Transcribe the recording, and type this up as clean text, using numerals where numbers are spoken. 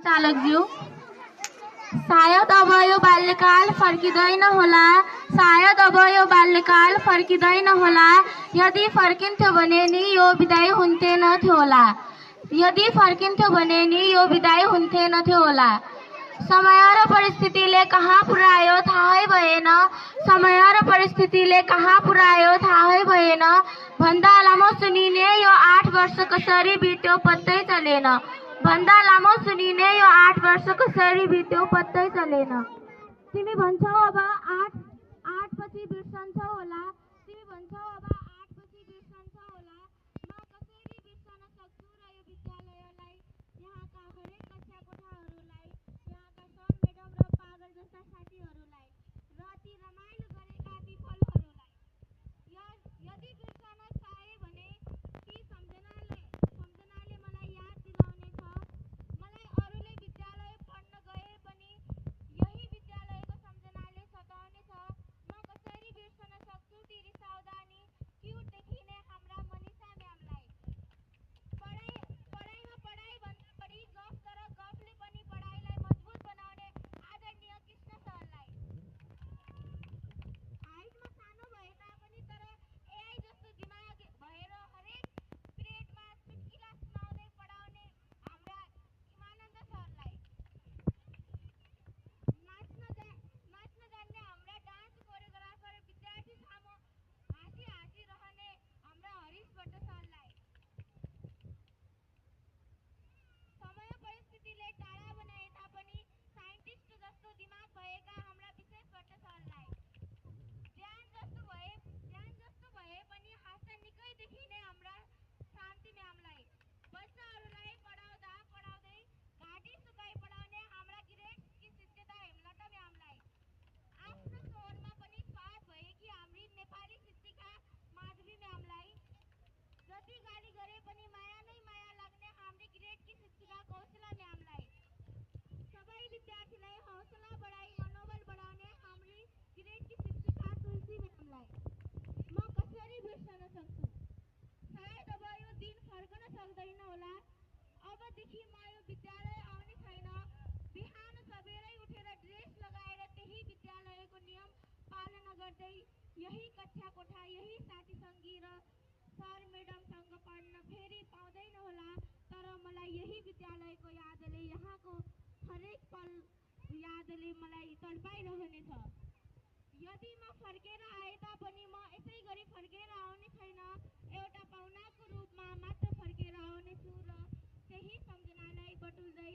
चालकज्यू, सायद अब यो बाल्यकाल फर्किँदैन होला, सायद अब यो बाल्यकाल फर्किँदैन होला। यदि फर्किन्थ्यो भने नि यो विदाई हुन्थेनथ्यो होला, यदि फर्किन्थ्यो भने नि यो विदाई हुन्थेनथ्यो होला। समय र परिस्थितिले कहाँ पुर्यायो थाहै भएन, समय र परिस्थितिले कहाँ पुर्यायो थाहै भएन। भन्दा लामो सुनिने यो 8 वर्ष कसरी बित्यो पत्तै चलेन, भन्दा लामो सुनिने यो 8 वर्ष कसरी बित्यो पत्तै चलेन। तिमी भन्छौ अब 8 पछि बिर्सन्छौ होला, तिमी भन्छौ अब 8 पछि बिर्सन्छौ होला। म कसरी बिर्सन सक्छु र यो विद्यालयलाई, यहाँका हरेक कक्षा कोठाहरूलाई, यहाँका सर मेडम र पागल जस्ता साथीहरूलाई र ती रमाइलो गरेका ती पलहरूलाई। यदि बिर्सन चाहे भने ती सम्झनाले मलाई याद दिलाउनेछ। मलाई अरूले विद्यालय पढ्न गए पनि यही विद्यालयको सम्झनाले सताउनेछ। म कसरी बिर्सन सक्छु ती रिसाउँदानी क्युट देखिने हाम्रा मनिषा म्यामलाई। पढाइमा पढाइभन्दा बढी गफ, तर गफले पनि पढाइलाई मजबुत बनाउने आदरणीय कृष्ण सरलाई। हाइटमा सानो भए तापनि तर एआई जस्तो दिमाग भएर हरेक पिरियडमा चुटकिला सुनाउँदै पढाउने हाम्रा इमानन्द सरलाई। नाच्न जान्ने हाम्रा डान्स कोरियोग्राफर विद्यार्थी सामु हाँसी हाँसी रहने हाम्रा हरिश भट्ट सरलाई। समय परिस्थितिले टाढा बनाए तापनि साइन्टिस्ट जस्तो दिमाग भएका हाम्रा विशेष भट्ट सरलाई। ज्यान जस्तो भए पनि हाँस्न निकै देखिने हाम्रा शान्ति म्यामलाई। बच्चाहरूलाई पढाउँदै घाँटी सुकाई पढाउने हाम्रा ग्रेड्सकी शिक्षिका हेमलता म्यामलाई। आफ्नो स्वरमा पनि स्वाद भएकी हाम्री नेपाली शिक्षिका माधवी म्यामलाई। जति गाली गरे पनि माया नै माया लाग्ने हाम्री ग्रेडकी शिक्षिका कौशला म्यामलाई। सबै विद्यार्थीलाई हौसला बढाई मनोबल बढाउने हाम्री ग्रेडकी शिक्षिका तुलसी म्यामलाई। म कसरी बिर्सन सक्छु? सायद अब यो दिन फर्कन सक्दैन होला। अबदेखि म यो विद्यालय आउने छैन। बिहान सबेरै उठेर ड्रेस लगाएर त्यही विद्यालयको नियम पालना गर्दै यही कक्षा कोठा, यही साथी सङ्गी र सर मेडमसँग पढ्न फेरि पाउँदैन होला। तर मलाई यही विद्यालयको यादले, यहाँको हरेक पल यादले मलाई तडपाइरहनेछ। यदि म फर्केर आए तापनि म यसै गरी फर्केर आउने छैन। एउटा पाहुनाको रूपमा मात्र फर्केर आउनेछु र त्यही सम्झनालाई बटुल्दै